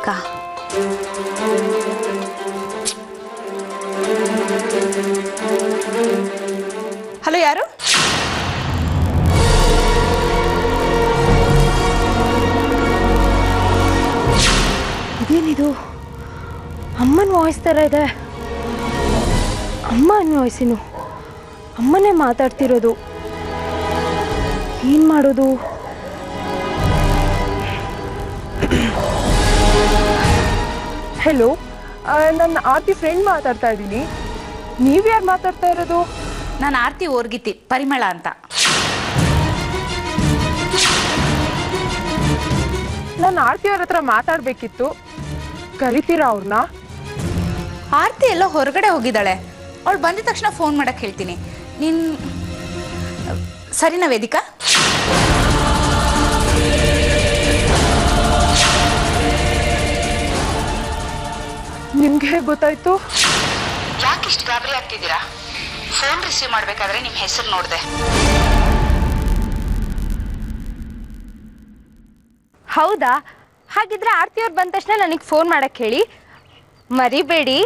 Vedika. Hello, ಯಾರು? ಇದೇನಿದು? ಅಮ್ಮನ ವಾಯ್ಸ್ ಥರ ಇದೆ. ಅಮ್ಮ ಅನ್ನೋ ವಾಯ್ಸಿನು ಅಮ್ಮನೇ ಮಾತಾಡ್ತಿರೋದು. ಏನು ಮಾಡೋದು? ಹೆಲೋ, ನನ್ನ ಆರ್ತಿ ಫ್ರೆಂಡ್ ಮಾತಾಡ್ತಾ ಇದ್ದೀನಿ. ನೀವ್ಯಾರು ಮಾತಾಡ್ತಾ ಇರೋದು? ನಾನು ಆರ್ತಿ ಓರ್ಗಿತಿ, ಪರಿಮಳ ಅಂತ. ನಾನು ಆರ್ತಿಯವ್ರ ಹತ್ರ ಮಾತಾಡಬೇಕಿತ್ತು. ಕರಿತೀರಾ ಅವ್ರನ್ನ? ಆರ್ತಿ ಎಲ್ಲ ಹೊರಗಡೆ ಹೋಗಿದ್ದಾಳೆ. ಅವಳು ಬಂದಿದ ತಕ್ಷಣ ಫೋನ್ ಮಾಡಕ್ಕೆ ಹೇಳ್ತೀನಿ. ನೀನು ಸರಿನಾ ವೇದಿಕಾ? ನಿಮ್ಗೆ ಹೇಗೆ ಗೊತ್ತಾಯ್ತು? ಯಾಕೆ ಇಷ್ಟು ಗಾಬರಿ ಆಗ್ತಿದ್ದೀರಾ? ಫೋನ್ ರಿಸೀವ್ ಮಾಡಬೇಕಾದ್ರೆ ನಿಮ್ಮ ಹೆಸರು ನೋಡಿದೆ. ಹೌದಾ? ಹಾಗಿದ್ರೆ ಆರ್ತಿಯವ್ರು ಬಂದ ತಕ್ಷಣ ನನಗೆ ಫೋನ್ ಮಾಡಕ್ಕೆ ಹೇಳಿ, ಮರಿಬೇಡಿ.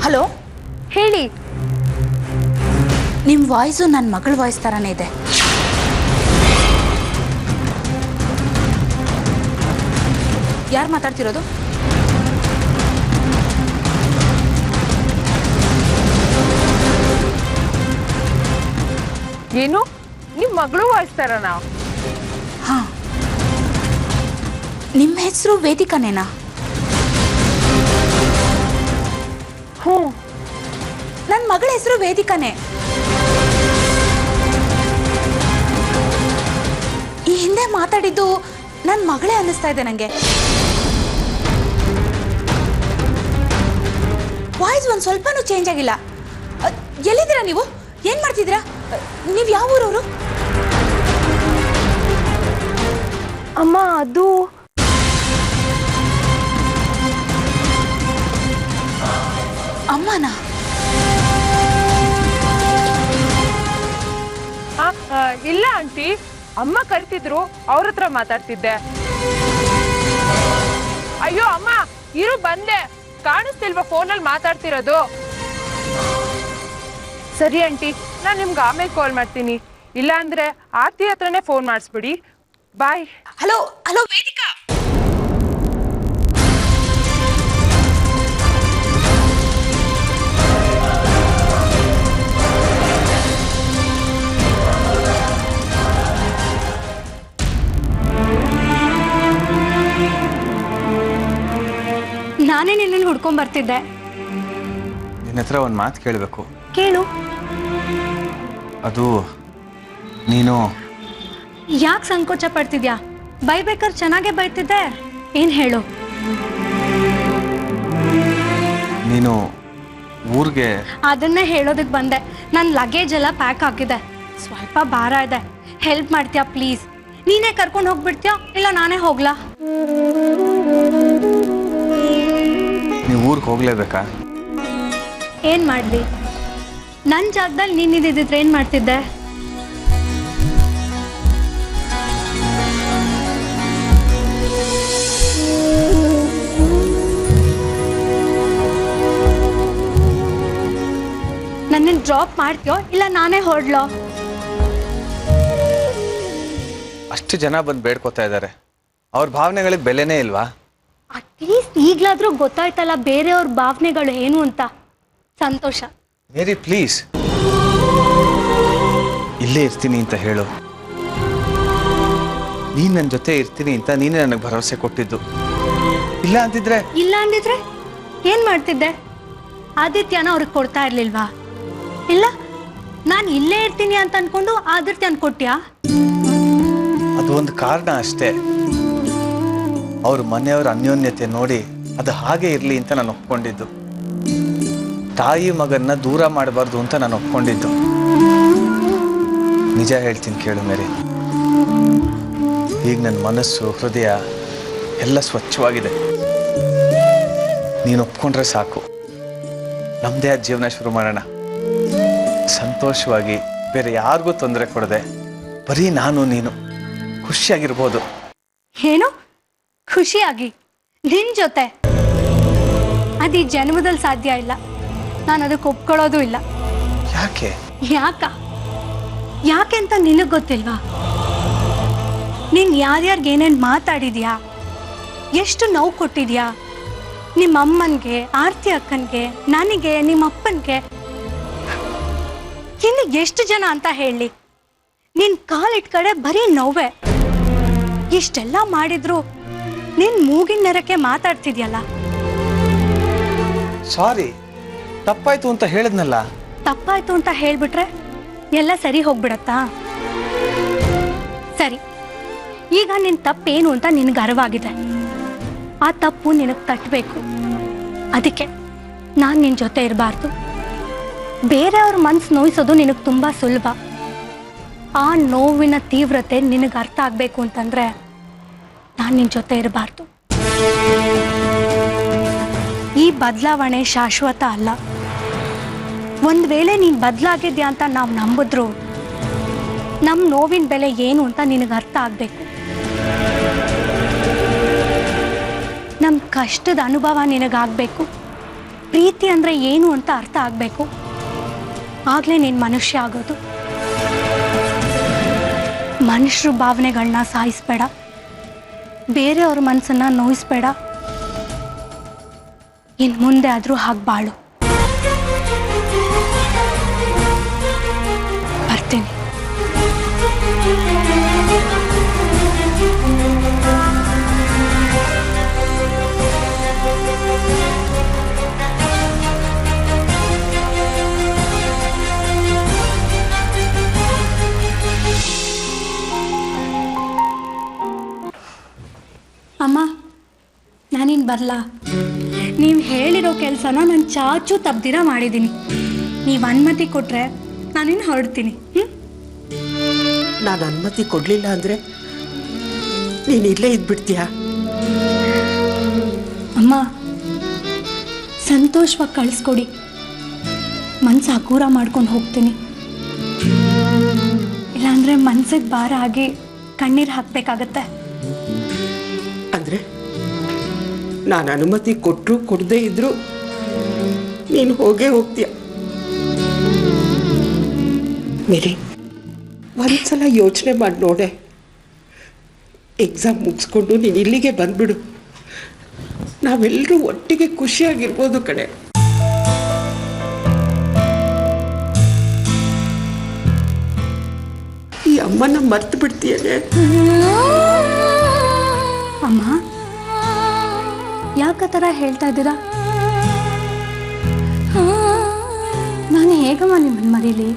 ಹಲೋ, ಹೇಳಿ. ನಿಮ್ಮ ವಾಯ್ಸು ನನ್ನ ಮಗಳ ವಾಯ್ಸ್ ಥರನೇ ಇದೆ. ಯಾರು ಮಾತಾಡ್ತಿರೋದು? ಏನು, ನಿಮ್ಮ ಮಗಳು ವಾಯ್ಸ್ ಥರನಾ? ಹಾ, ನಿಮ್ಮ ಹೆಸರು ವೇದಿಕಾನೇನಾ? ಹ್ಞೂ, ನನ್ನ ಮಗಳ ಹೆಸರು ವೇದಿಕಾನೇ. ಈ ಹಿಂದೆ ಮಾತಾಡಿದ್ದು ನನ್ನ ಮಗಳೇ ಅನ್ನಿಸ್ತಾ ಇದೆ ನನಗೆ. ವಾಯ್ಸ್ ಒಂದು ಸ್ವಲ್ಪನೂ ಚೇಂಜ್ ಆಗಿಲ್ಲ. ಎಲ್ಲಿದ್ದೀರಾ ನೀವು? ಏನು ಮಾಡ್ತಿದ್ದೀರಾ? ನೀವು ಯಾವ ಊರವರು? ಅಮ್ಮ, ಅದು ಅಮ್ಮನಾ? ಇಲ್ಲ ಆಂಟಿ, ಅಮ್ಮ ಕರಿತಿದ್ರು, ಅವ್ರ ಹತ್ರ ಮಾತಾಡ್ತಿದ್ದೆ. ಅಯ್ಯೋ ಅಮ್ಮ, ಇರು ಬಂದೆ. ಕಾಣಿಸ್ತಿಲ್ವಾ ಫೋನಲ್ಲಿ ಮಾತಾಡ್ತಿರೋದು? ಸರಿ ಆಂಟಿ, ನಾನು ನಿಮ್ಗೆ ಆಮೇಲೆ ಕಾಲ್ ಮಾಡ್ತೀನಿ. ಇಲ್ಲ ಅಂದ್ರೆ ಆರ್ತಿ ಹತ್ರನೇ ಫೋನ್ ಮಾಡಿಸ್ಬಿಡಿ. ಬಾಯ್. Hello hello Vedika. ನಾನೇ ನಿನ್ನನ್ನು ಹುಡ್ಕೊಂಡ್ ಬರ್ತಿದ್ದೆ. ನಿನ್ನ ಹತ್ರ ಒಂದು ಮಾತು ಕೇಳಬೇಕು. ಕೇಳು. ಅದು ನೀನು ಯಾಕೆ ಸಂಕೋಚ ಪಡ್ತಿದ್ಯಾ? ಬೈಬೇಕಾದ್ರೆ ಚೆನ್ನಾಗೇ ಬೈತಿದ್ದೆ. ಏನು ಹೇಳು? ನೀನು ಊರಿಗೆ ಅದನ್ನೇ ಹೇಳೋದಕ್ಕೆ ಬಂದೆ. ನನ್ನ ಲಗೇಜ್ ಎಲ್ಲ ಪ್ಯಾಕ್ ಆಗಿದೆ, ಸ್ವಲ್ಪ ಭಾರ ಇದೆ. ಹೆಲ್ಪ್ ಮಾಡ್ತೀಯಾ ಪ್ಲೀಸ್? ನೀನೇ ಕರ್ಕೊಂಡು ಹೋಗ್ಬಿಡ್ತೀಯಾ ಇಲ್ಲ ನಾನೇ ಹೋಗ್ಲಾ? ನೀವು ಊರಿಗೆ ಹೋಗ್ಲೇಬೇಕಾ? ಏನು ಮಾಡಲಿ? ನನ್ನ ಜಾಗದಲ್ಲಿ ನೀನಿದ್ದಿದ್ರೆ ಏನು ಮಾಡ್ತಿದ್ದೆ? ನನ್ನನ್ನು ಡ್ರಾಪ್ ಮಾಡ್ತೀಯೋ ಇಲ್ಲ ನಾನೇ ಹೊರಡ್ಲೋ? ಅಷ್ಟು ಜನ ಬಂದು ಬೇಡ್ಕೋತಾ ಇದ್ದಾರೆ, ಅವ್ರ ಭಾವನೆಗಳಿಗೆ ಬೆಲೆನೇ ಇಲ್ವಾ? ಅಟ್ಲೀಸ್ಟ್ ಈಗಲಾದರೂ ಗೊತ್ತಾಯ್ತಲ್ಲ ಬೇರೆಯವ್ರ ಭಾವನೆಗಳು ಏನು ಅಂತ. ಸಂತೋಷ. ಮೇರಿ ಪ್ಲೀಸ್, ಇಲ್ಲೇ ಇರ್ತೀನಿ ಅಂತ ಹೇಳು. ನೀನು ನನ್ನ ಜೊತೆ ಇರ್ತೀನಿ ಅಂತ ನೀನೇ ನನಗೆ ಭರವಸೆ ಕೊಟ್ಟಿದ್ದು. ಇಲ್ಲ ಅಂತಿದ್ರೆ ಏನು ಮಾಡ್ತಿದ್ದೆ? ಆದಿತ್ಯನ ಅವ್ರಿಗೆ ಕೊಡ್ತಾ ಇರ್ಲಿಲ್ವಾ? ಇಲ್ಲ, ನಾನು ಇಲ್ಲೇ ಇರ್ತೀನಿ ಅಂತ ಅನ್ಕೊಂಡು ಆದಿತ್ಯನ ಕೊಟ್ಟ್ಯಾ? ಅದು ಒಂದು ಕಾರಣ ಅಷ್ಟೇ. ಅವ್ರ ಮನೆಯವರ ಅನ್ಯೋನ್ಯತೆ ನೋಡಿ ಅದು ಹಾಗೆ ಇರಲಿ ಅಂತ ನಾನು ಒಪ್ಕೊಂಡಿದ್ದು. ತಾಯಿ ಮಗನ್ನ ದೂರ ಮಾಡಬಾರ್ದು ಅಂತ ನಾನು ಒಪ್ಕೊಂಡಿದ್ದು. ನಿಜ ಹೇಳ್ತೀನಿ ಕೇಳು ಮೇರಿ, ಈಗ ನನ್ನ ಮನಸ್ಸು ಹೃದಯ ಎಲ್ಲ ಸ್ವಚ್ಛವಾಗಿದೆ. ನೀನು ಒಪ್ಕೊಂಡ್ರೆ ಸಾಕು, ನಮ್ಮದೇ ಆದ ಜೀವನ ಶುರು ಮಾಡೋಣ. ಸಂತೋಷವಾಗಿ, ಬೇರೆ ಯಾರಿಗೂ ತೊಂದರೆ ಕೊಡದೆ ಬರೀ ನಾನು ನೀನು ಖುಷಿಯಾಗಿರ್ಬೋದು. ಏನು ಖುಷಿಯಾಗಿ ನಿನ್ ಜೊತೆ? ಅದು ಈ ಜನ್ಮದಲ್ಲಿ ಸಾಧ್ಯ ಇಲ್ಲ. ನಾನು ಅದಕ್ಕೆ ಒಪ್ಕೊಳ್ಳೋದು ಇಲ್ಲ. ಯಾಕೆ? ಯಾಕೆ ಅಂತ ನಿನಗೆ ಗೊತ್ತಿಲ್ವಾ? ನೀನ್ ಯಾರ್ಯಾರಿಗೆ ಏನೇನು ಮಾತಾಡಿದ್ಯಾ, ಎಷ್ಟು ನೋವು ಕೊಟ್ಟಿದ್ಯಾ, ನಿಮ್ಮ ಅಮ್ಮನಿಗೆ, ಆರ್ತಿ ಅಕ್ಕನಿಗೆ, ನನಗೆ, ನಿಮ್ಮ ಅಪ್ಪನಿಗೆ, ಇನ್ನು ಎಷ್ಟು ಜನ ಅಂತ ಹೇಳಿ. ನಿನ್ ಕಾಲಿಟ್ ಕಡೆ ಬರೀ ನೋವೇ. ಇಷ್ಟೆಲ್ಲ ಮಾಡಿದ್ರು ನಿನ್ ಮೂಗಿನ ನೆರಕ್ಕೆ ಮಾತಾಡ್ತಿದ್ಯಲ್ಲ. ಸಾರಿ, ತಪ್ಪಾಯ್ತು ಅಂತ ಹೇಳಿದ್ನಲ್ಲ. ತಪ್ಪಾಯ್ತು ಅಂತ ಹೇಳ್ಬಿಟ್ರೆ ಎಲ್ಲ ಸರಿ ಹೋಗ್ಬಿಡತ್ತಾ? ಸರಿ, ಈಗ ನಿನ್ ತಪ್ಪೇನು ಅಂತ ನಿನ್ಗೆ ಅರಿವಾಗಿದೆ. ಆ ತಪ್ಪು ನಿನಗೆ ತಟ್ಟಬೇಕು. ಅದಕ್ಕೆ ನಾನು ನಿನ್ನ ಜೊತೆ ಇರಬಾರ್ದು. ಬೇರೆಯವ್ರ ಮನ್ಸು ನೋಯಿಸೋದು ನಿನಗೆ ತುಂಬ ಸುಲಭ. ಆ ನೋವಿನ ತೀವ್ರತೆ ನಿನಗೆ ಅರ್ಥ ಆಗಬೇಕು ಅಂತಂದ್ರೆ ನಾನು ನಿನ್ನ ಜೊತೆ ಇರಬಾರ್ದು. ಈ ಬದಲಾವಣೆ ಶಾಶ್ವತ ಅಲ್ಲ. ಒಂದು ವೇಳೆ ನೀನು ಬದಲಾಗಿದ್ಯಾ ಅಂತ ನಾವು ನಂಬಿದ್ರು ನಮ್ಮ ನೋವಿನ ಬೆಲೆ ಏನು ಅಂತ ನಿನಗೆ ಅರ್ಥ ಆಗಬೇಕು. ನಮ್ಮ ಕಷ್ಟದ ಅನುಭವ ನಿನಗಾಗಬೇಕು. ಪ್ರೀತಿ ಅಂದರೆ ಏನು ಅಂತ ಅರ್ಥ ಆಗಬೇಕು. ಆಗಲೇ ನೀನು ಮನುಷ್ಯ ಆಗೋದು. ಮನುಷ್ಯರ ಭಾವನೆಗಳನ್ನ ಸಾಯಿಸ್ಬೇಡ, ಬೇರೆಯವ್ರ ಮನಸ್ಸನ್ನ ನೋಯಿಸ್ಬೇಡ. ಇನ್ನು ಮುಂದೆ ಆದರೂ ಹಾಗೆ ಬಾಳು. ಬರ್ತೀನಿ. ಅಮ್ಮ, ನಾನಿನ್ನು ಬರಲಾ? ನೀವು ಹೇಳಿರೋ ಕೆಲಸನ ನಾನು ಚಾಚು ತಪ್ಪದಿರ ಮಾಡಿದ್ದೀನಿ. ನೀವು ಅನುಮತಿ ಕೊಟ್ಟರೆ ನಾನಿನ್ನು ಹೊರಡ್ತೀನಿ. ನಾನು ಅನುಮತಿ ಕೊಡಲಿಲ್ಲ ಅಂದರೆ ನೀನು ಇಲ್ಲೇ ಇದ್ಬಿಡ್ತೀಯಾ? ಅಮ್ಮ, ಸಂತೋಷವಾಗಿ ಕಳಿಸ್ಕೊಡಿ. ಮನಸ್ಸು ಹಗೂರ ಮಾಡ್ಕೊಂಡು ಹೋಗ್ತೀನಿ. ಇಲ್ಲಾಂದರೆ ಮನ್ಸಿಗೆ ಭಾರ ಆಗಿ ಕಣ್ಣೀರು ಹಾಕಬೇಕಾಗತ್ತೆ. ಅಂದರೆ ನಾನು ಅನುಮತಿ ಕೊಟ್ಟರು ಕೊಡದೇ ಇದ್ರು ನೀನು ಹೋಗೇ ಹೋಗ್ತೀಯ. ಮೇರಿ, ಒಂದ್ಸಲ ಯೋಚನೆ ಮಾಡಿ ನೋಡೆ. ಎಕ್ಸಾಮ್ ಮುಗಿಸ್ಕೊಂಡು ನೀನು ಇಲ್ಲಿಗೆ ಬಂದ್ಬಿಡು. ನಾವೆಲ್ಲರೂ ಒಟ್ಟಿಗೆ ಖುಷಿಯಾಗಿರ್ಬೋದು ಕಣೆ. ಈ ಅಮ್ಮನ ಮರ್ತು ಬಿಡ್ತೀಯನೆ. ಅಮ್ಮ, ಯಾಕ ಥರ ಹೇಳ್ತಾ ಇದ್ದೀರಾ? ನಾನು ಹೇಗಮ್ಮ ನಿಮ್ಮನ್ನು ಮರೀಲಿ?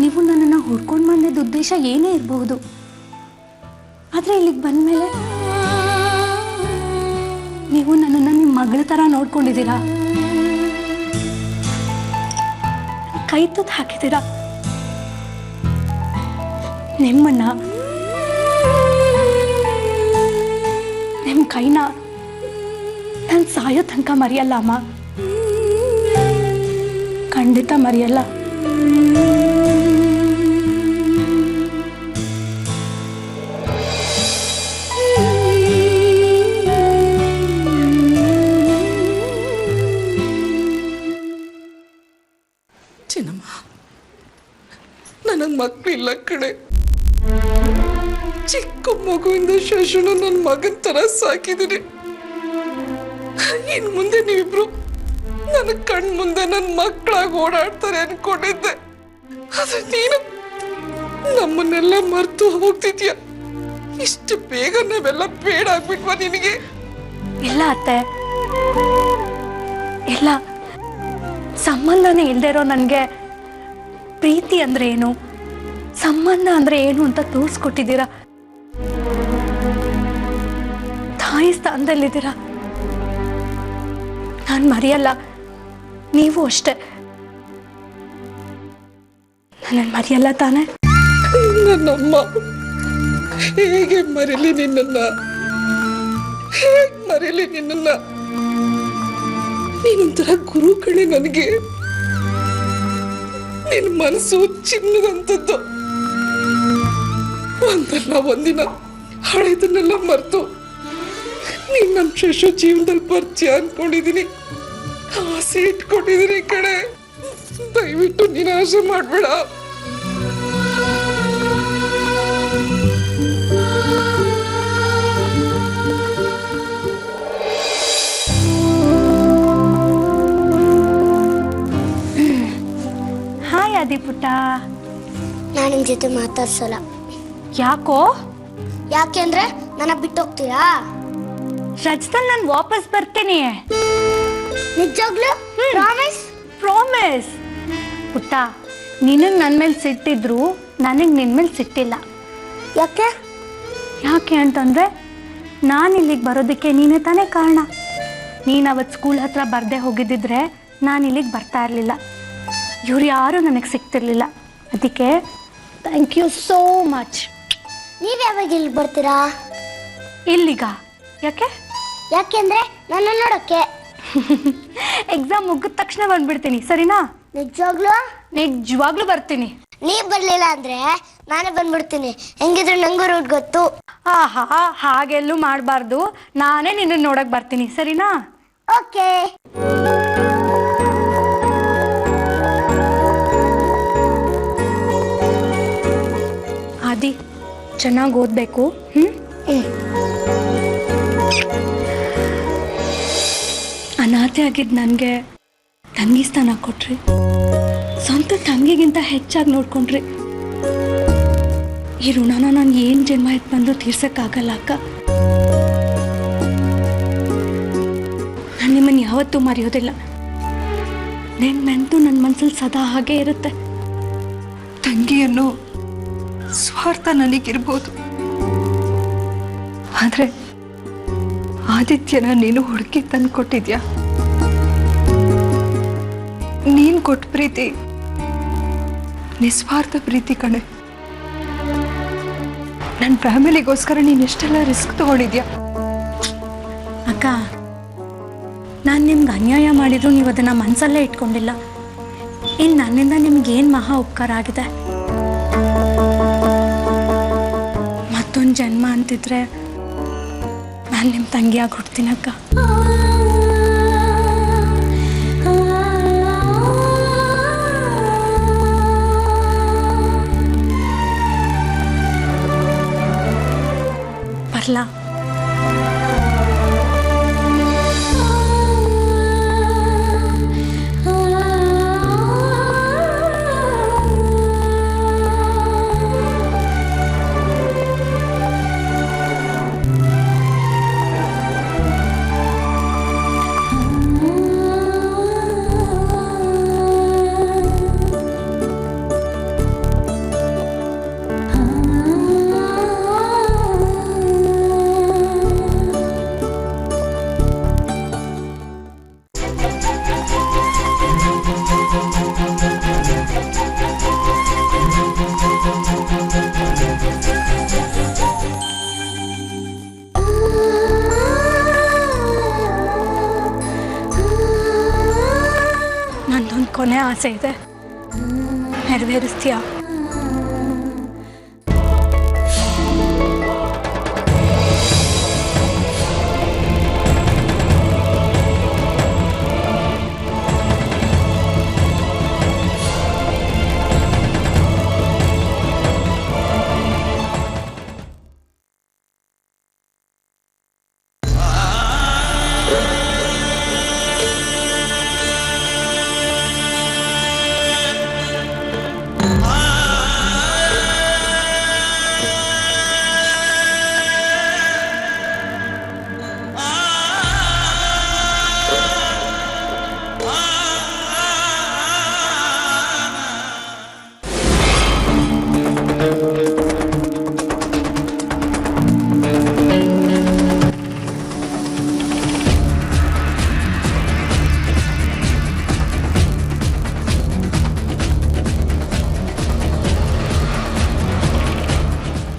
ನೀವು ನನ್ನನ್ನು ಹುಡ್ಕೊಂಡು ಬಂದಿದ್ದ ಉದ್ದೇಶ ಏನೇ ಇರಬಹುದು. ಆದರೆ ಇಲ್ಲಿಗೆ ಬಂದಮೇಲೆ ನೀವು ನನ್ನನ್ನು ನಿಮ್ಮ ಮಗಳ ಥರ ನೋಡ್ಕೊಂಡಿದ್ದೀರಾ. ಕೈ ತುತ್ತು ಹಾಕಿದ್ದೀರಾ. ನಿಮ್ಮನ್ನ, ನಿಮ್ಮ ಕೈನ ನಾನು ಸಾಯೋ ತನಕ ಮರೆಯಲ್ಲ ಅಮ್ಮ. ಖಂಡಿತ ಮರೆಯಲ್ಲ. ಚಿನ್ನಮ್ಮ, ನನಗೆ ಮಕ್ಕಳಿಲ್ಲ ಕಡೆ. ಚಿಕ್ಕ ಮಗುವಿಂದ ಶಶುನ ನನ್ನ ಮಗನ ತರ ಸಾಕಿದ್ದೀನಿ. ಇನ್ ಮುಂದೆ ನೀವಿಬ್ರು ನನ್ನ ಕಣ್ ಮುಂದೆ ನನ್ನ ಮಕ್ಕಳಾಗಿ ಓಡಾಡ್ತಾರೆ ಅನ್ಕೊಂಡಿದ್ದೆ. ಆದ್ರೆ ನೀನು ನಮ್ಮನ್ನೆಲ್ಲ ಮರ್ತು ಹೋಗ್ತಿದ್ಯ. ಇಷ್ಟು ಬೇಗ ನಾವೆಲ್ಲ ಬೇಡ ಆಗ್ಬಿಟ್ವಾ ನಿನಗೆ? ಇಲ್ಲ ಅತ್ತೆ, ಇಲ್ಲ. ಸಂಬಂಧನೇ ಇಲ್ಲದೆ ಇರೋ ನನಗೆ ಪ್ರೀತಿ ಅಂದ್ರೆ ಏನು, ಸಂಬಂಧ ಅಂದ್ರೆ ಏನು ಅಂತ ತೋರಿಸ್ಕೊಟ್ಟಿದ್ದೀರಾ. ತಾಯಿ ಸ್ಥಾನದಲ್ಲಿದ್ದೀರಾ. ನಾನು ಮರೆಯಲ್ಲ, ನೀವು ಅಷ್ಟೇ. ನನ್ನ ಮರೆಯಲ್ಲ ತಾನೆ? ನನ್ನಮ್ಮ ಹೇಗೆ ಮರೀಲಿ ನಿನ್ನನ್ನ? ಹೇಗೆ ಮರೀಲಿ ನಿನ್ನನ್ನ? ನೀನೊಂಥರ ಗುರು ಕಣೆ ನನಗೆ. ನಿನ್ನ ಮನಸ್ಸು ಚಿನ್ನದಂಥದ್ದು. ಒಂದಲ್ಲ ಒಂದಿನ ಹಳೆದನ್ನೆಲ್ಲ ಮರೆತು ನೀನ್ ನಮ್ಮ ಶಶು ಜೀವನದಲ್ಲಿ ಪರಿಚಯ ಅನ್ಕೊಂಡಿದೀನಿ, ಆಸೆ ಇಟ್ಕೊಂಡಿದೀನಿ ಕಡೆ. ದಯವಿಟ್ಟು ನೀನು ಆಸೆ ಮಾಡ್ಬೇಡ. ಹಾಯ್ ಆದಿಪುಟ್ಟ. ನಾನು ನಿಮ್ ಜೊತೆ ಮಾತಾಡ್ಸಲ್ಲ. ಯಾಕೋ? ಯಾಕೆಂದ್ರೆ ನನ್ನ ಬಿಟ್ಟು ಹೋಗ್ತೀರಾ? ರಜದಲ್ಲಿ ನಾನು ವಾಪಸ್ ಬರ್ತೀನಿ. ನಿಜವಾಗ್ಲೂ? ಪ್ರಾಮಿಸ್? ಪ್ರಾಮಿಸ್. ಪುಟ್ಟ, ನಿನಗೆ ನನ್ನ ಮೇಲೆ ಸಿಟ್ಟಿದ್ರು ನನಗೆ ನಿನ್ನ ಮೇಲೆ ಸಿಟ್ಟಿಲ್ಲ. ಯಾಕೆ? ಯಾಕೆ ಅಂತಂದರೆ ನಾನು ಇಲ್ಲಿಗೆ ಬರೋದಕ್ಕೆ ನೀನೇ ತಾನೇ ಕಾರಣ. ನೀನು ಅವತ್ತು ಸ್ಕೂಲ್ ಹತ್ರ ಬರದೇ ಹೋಗಿದ್ದಿದ್ರೆ ನಾನು ಇಲ್ಲಿಗೆ ಬರ್ತಾ ಇರಲಿಲ್ಲ. ಇವ್ರು ಯಾರೂ ನನಗೆ ಸಿಗ್ತಿರ್ಲಿಲ್ಲ. ಅದಕ್ಕೆ ಥ್ಯಾಂಕ್ ಯು ಸೋ ಮಚ್. ನೀವು ಯಾವಾಗ ಇಲ್ಲಿಗೆ ಬರ್ತೀರಾ? ಇಲ್ಲಿಗ? ಯಾಕೆ? ಯಾಕೆಂದ್ರೆ ನನ್ನ ನೋಡೋಕ್ಕೆ. ಎಕ್ಸಾಮ್ ಮುಗಿದ ತಕ್ಷಣ ಬಂದ್ಬಿಡ್ತೀನಿ, ಸರಿನಾ? ನಿಜವಾಗ್ಲೂ? ನಿಜವಾಗ್ಲೂ ಬರ್ತೀನಿ. ನೀವು ಬರಲಿಲ್ಲ ಅಂದ್ರೆ ನಾನೇ ಬಂದ್ಬಿಡ್ತೀನಿ. ಹೆಂಗಿದ್ರು ನಂಗೂ ರೂಟ್ ಗೊತ್ತು. ಆಹಾ, ಹಾಗೆಲ್ಲೂ ಮಾಡಬಾರ್ದು. ನಾನೇ ನಿನ್ನನ್ನು ನೋಡಕ್ ಬರ್ತೀನಿ, ಸರಿನಾ? ಓಕೆ. ಆದಿ, ಚೆನ್ನಾಗಿ ಓದಬೇಕು. ಅನಾಥೆ ಆಗಿದ್ದು ನನಗೆ ತಂಗಿ ಸ್ಥಾನ ಕೊಟ್ರಿ. ಸ್ವಂತ ತಂಗಿಗಿಂತ ಹೆಚ್ಚಾಗಿ ನೋಡ್ಕೊಂಡ್ರಿ. ಈ ಋಣನ ನಾನು ಏನು ಜನ್ಮ ಎತ್ತು ಬಂದು ತೀರ್ಸಕ್ಕಾಗಲ್ಲ ಅಕ್ಕ. ನಾನು ನಿಮ್ಮನ್ನು ಯಾವತ್ತೂ ಮರೆಯೋದಿಲ್ಲ. ನಿಮ್ಮ ನೆನಪು ನನ್ನ ಮನಸ್ಸಲ್ಲಿ ಸದಾ ಹಾಗೆ ಇರುತ್ತೆ. ತಂಗಿಯನ್ನು ಸ್ವಾರ್ಥ ನನಗಿರ್ಬೋದು, ಆದ್ರೆ ಆದಿತ್ಯನ ನೀನು ಹುಡುಕಿ ತಂದು ಕೊಟ್ಟಿದ್ಯಾ. ನೀನ್ ಕೊಟ್ಟ ಪ್ರೀತಿ ನಿಸ್ವಾರ್ಥ ಪ್ರೀತಿ ಕಣೆ. ನನ್ನ ಫ್ಯಾಮಿಲಿಗೋಸ್ಕರ ನೀನು ಎಷ್ಟೆಲ್ಲ ರಿಸ್ಕ್ ತಗೊಂಡಿದ್ಯಾ. ಅಕ್ಕ, ನಾನು ನಿಮ್ಗೆ ಅನ್ಯಾಯ ಮಾಡಿದ್ರು ನೀವು ಅದನ್ನು ಮನಸ್ಸಲ್ಲೇ ಇಟ್ಕೊಂಡಿಲ್ಲ. ಇನ್ನು ನನ್ನಿಂದ ನಿಮ್ಗೇನು ಮಹಾ ಉಪಕಾರ ಆಗಿದೆ. ಮತ್ತೊಂದು ಜನ್ಮ ಅಂತಿದ್ರೆ ನಾನು ನಿಮ್ಮ ತಂಗಿಯಾಗಿ ಹುಡ್ತೀನಕ್ಕ. ಬರ್ಲಾ? ನಂದೊಂದು ಕೊನೆ ಆಸೆ ಇದೆ, ನೆರವೇರಿಸ್ತೀಯಾ?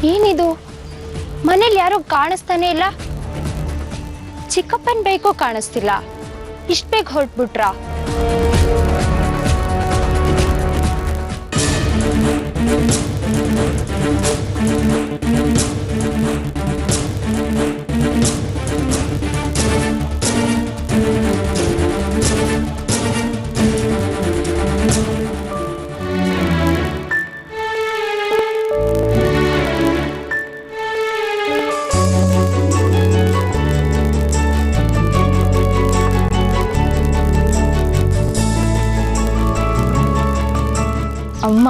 ಏನಿದು, ಮನೇಲಿ ಯಾರು ಕಾಣಿಸ್ತಾನೆ ಇಲ್ಲ. ಚಿಕ್ಕಪ್ಪನ ಬೈಕು ಕಾಣಿಸ್ತಿಲ್ಲ. ಇಷ್ಟ ಬೇಗ ಹೊರಟ್ಬಿಟ್ರಾ? ಅಮ್ಮ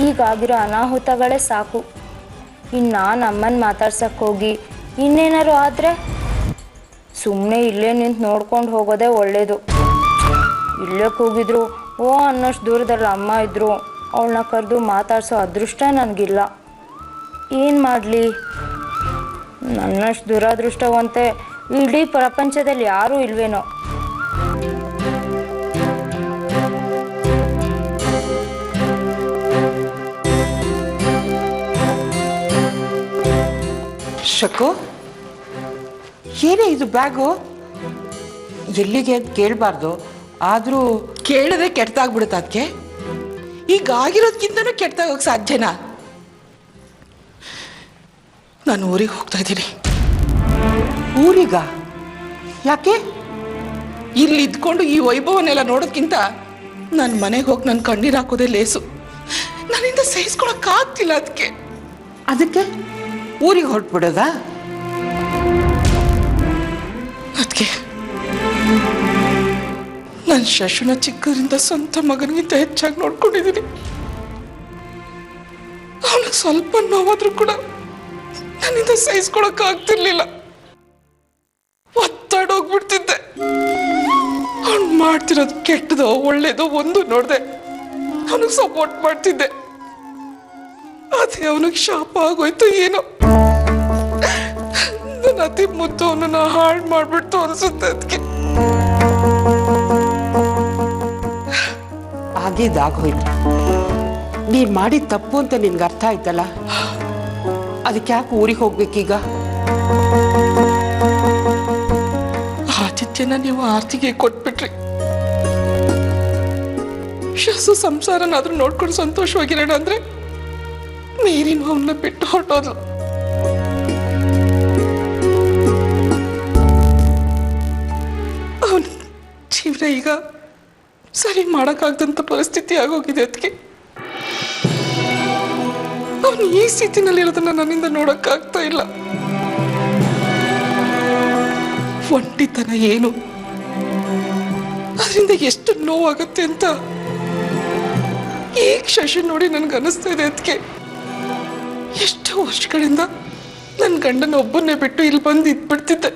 ಈಗಾಗಿರೋ ಅನಾಹುತಗಳೇ ಸಾಕು. ಇನ್ನು ನಾನು ಅಮ್ಮನ ಮಾತಾಡ್ಸಕ್ಕೆ ಹೋಗಿ ಇನ್ನೇನಾರು ಆದರೆ ಸುಮ್ಮನೆ ಇಲ್ಲೇ ನಿಂತು ನೋಡ್ಕೊಂಡು ಹೋಗೋದೇ ಒಳ್ಳೆಯದು. ಇಲ್ಲೇ ಕೂಗಿದ್ರು ಓ ಅನ್ನೋಷ್ಟು ದೂರದಲ್ಲಿ ಅಮ್ಮ ಇದ್ದರು, ಅವಳನ್ನ ಕರೆದು ಮಾತಾಡ್ಸೋ ಅದೃಷ್ಟ ನನಗಿಲ್ಲ. ಏನು ಮಾಡಲಿ? ನನ್ನಷ್ಟು ದುರಾದೃಷ್ಟವಂತೆ ಇಡೀ ಪ್ರಪಂಚದಲ್ಲಿ ಯಾರೂ ಇಲ್ವೇನೋ. ಶಕು, ಏನೇ ಇದು ಬ್ಯಾಗು? ಎಲ್ಲಿಗೆ ಅಂತ ಕೇಳಬಾರ್ದು, ಆದರೂ ಕೇಳಿದ್ರೆ ಕೆಟ್ಟದಾಗ್ಬಿಡುತ್ತೆ. ಅದಕ್ಕೆ ಈಗ ಆಗಿರೋದಕ್ಕಿಂತನೂ ಕೆಟ್ಟದಾಗೋಕೆ ಸಾಧ್ಯನಾ? ನಾನು ಊರಿಗೆ ಹೋಗ್ತಾ ಇದ್ದೀನಿ. ಊರಿಗ? ಯಾಕೆ? ಇಲ್ಲಿ ಇದ್ಕೊಂಡು ಈ ವೈಭವನೆಲ್ಲ ನೋಡೋದ್ಕಿಂತ ನನ್ನ ಮನೆಗೆ ಹೋಗಿ ನನ್ನ ಕಣ್ಣೀರು ಹಾಕೋದೇ ಲೇಸು. ನನ್ನಿಂದ ಸಹಿಸ್ಕೊಳಕ್ಕಾಗ್ತಿಲ್ಲ. ಅದಕ್ಕೆ ಊರಿಗೆ ಹೊರಟ್ಬಿಡೋದಾ? ಅದಕ್ಕೆ ನನ್ನ ಶಶುನ ಚಿಕ್ಕದ್ರಿಂದ ಸ್ವಂತ ಮಗನಿಗಿಂತ ಹೆಚ್ಚಾಗಿ ನೋಡ್ಕೊಂಡಿದ್ದೀನಿ. ಅವನಿಗೆ ಸ್ವಲ್ಪ ನೋವಾದ್ರೂ ಕೂಡ ನನ್ನಿಂದ ಸಹಿಸ್ಕೊಳಕ್ಕಾಗ್ತಿರ್ಲಿಲ್ಲ. ಒತ್ತಾಡೋಗ್ಬಿಡ್ತಿದ್ದೆ. ಅವನು ಮಾಡ್ತಿರೋದು ಕೆಟ್ಟದೋ ಒಳ್ಳೇದೋ ಒಂದು ನೋಡ್ದೆ ಅವನಿಗೆ ಸಪೋರ್ಟ್ ಮಾಡ್ತಿದ್ದೆ. ಅದೇ ಅವನಿಗೆ ಶಾಪ ಆಗೋಯ್ತು ಏನೋ. ನನ್ನ ಅತಿ ಮುದ್ದು ಅವನನ್ನ ಹಾಳು ಮಾಡ್ಬಿಡ್ತು ಅನ್ಸುತ್ತೆ. ಅದಕ್ಕೆ ಆಗಿದ್ದಾಗೋಯ್ತು. ನೀನ್ ಮಾಡಿದ ತಪ್ಪು ಅಂತ ನಿನ್ಗೆ ಅರ್ಥ ಆಯ್ತಲ್ಲ, ಅದಕ್ಕೆ ಯಾಕೆ ಊರಿಗೆ ಹೋಗ್ಬೇಕೀಗ? ಆದಿತ್ಯನ ನೀವು ಆರ್ತಿಗೆ ಕೊಟ್ಬಿಟ್ರಿ. ಶಸು ಸಂಸಾರನಾದ್ರೂ ನೋಡ್ಕೊಂಡು ಸಂತೋಷವಾಗಿರೋಣ ಅಂದ್ರೆ ಮೇರಿನ ಅವನ್ನ ಬಿಟ್ಟು ಹೊರಟೋದ್ಲು. ಅವನ ಜೀವನ ಈಗ ಸರಿ ಮಾಡಕ್ಕಾಗ್ದಂತ ಪರಿಸ್ಥಿತಿ ಆಗೋಗಿದೆ. ಅದಕ್ಕೆ ಅವನು ಈ ಸ್ಥಿತಿನಲ್ಲಿರೋದನ್ನ ನನ್ನಿಂದ ನೋಡಕ್ಕಾಗ್ತಾ ಇಲ್ಲ. ಒಂಟಿತನ ಏನು, ಅದರಿಂದ ಎಷ್ಟು ನೋವಾಗುತ್ತೆ ಅಂತ ಈಗ ಶಶಿ ನೋಡಿ ನನ್ಗೆ ಅನಿಸ್ತಾ ಇದೆ. ಅದಕ್ಕೆ ಎಷ್ಟೋ ವರ್ಷಗಳಿಂದ ನನ್ನ ಗಂಡನ ಒಬ್ಬನ್ನೇ ಬಿಟ್ಟು ಇಲ್ಲಿ ಬಂದು ಇದ್ಬಿಡ್ತಿದ್ದೆ.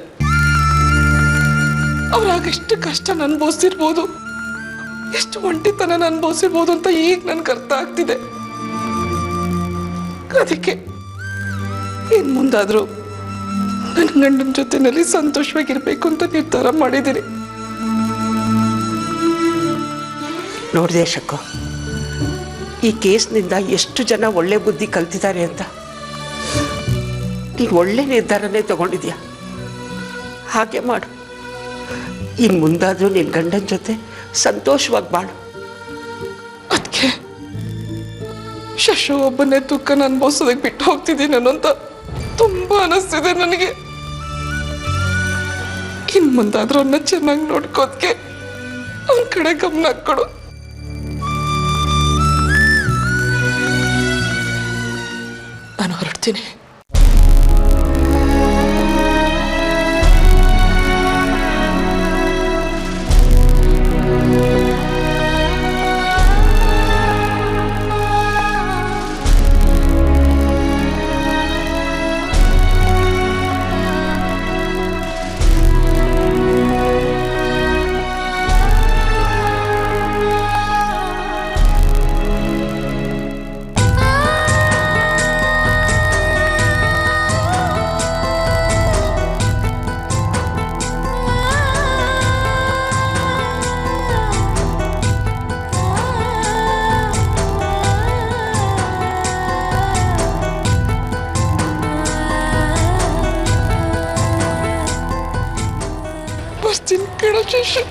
ಅವ್ರಾಗೆಷ್ಟು ಕಷ್ಟ ಅನುಭವಿಸಿರ್ಬೋದು, ಎಷ್ಟು ಒಂಟಿತನ ಅನುಭವಿಸಿರ್ಬೋದು ಅಂತ ಈಗ ನನ್ಗೆ ಅರ್ಥ ಆಗ್ತಿದೆ. ಅದಕ್ಕೆ ಇನ್ ಮುಂದಾದ್ರೂ ನನ್ನ ಗಂಡನ ಜೊತೆನಲ್ಲಿ ಸಂತೋಷವಾಗಿರ್ಬೇಕು ಅಂತ ನಿರ್ಧಾರ ಮಾಡಿದ್ದೀನಿ. ನೋಡಿದೆ ಶಕ್ಕು, ಈ ಕೇಸ್ನಿಂದ ಎಷ್ಟು ಜನ ಒಳ್ಳೆ ಬುದ್ಧಿ ಕಲ್ತಿದ್ದಾರೆ ಅಂತ. ನೀನು ಒಳ್ಳೆ ನಿರ್ಧಾರನೇ ತಗೊಂಡಿದ್ಯಾ. ಹಾಗೆ ಮಾಡು. ಇನ್ನು ಮುಂದಾದ್ರೂ ನಿನ್ನ ಗಂಡನ ಜೊತೆ ಸಂತೋಷವಾಗಿ ಬಾಳು. ಅದಕ್ಕೆ ಶಶು ಒಬ್ಬನೇ ದುಃಖನ ಅನುಭವಿಸೋದಕ್ಕೆ ಬಿಟ್ಟು ಹೋಗ್ತಿದ್ದೀನಿ ನಾನು ಅಂತ ತುಂಬಾ ಅನಿಸ್ತಿದೆ ನನಗೆ. ಇನ್ನು ಮುಂದಾದ್ರೂ ಅವನ್ನ ಚೆನ್ನಾಗಿ ನೋಡ್ಕೋದಕ್ಕೆ ಅವನ ಕಡೆ ಗಮನ ಹಾಕ್ಕೊಡು. ನಾನು ಹೊರಡ್ತೀನಿ. ಬರ್ತೀನಿ ಕಣ ಶಶಿ.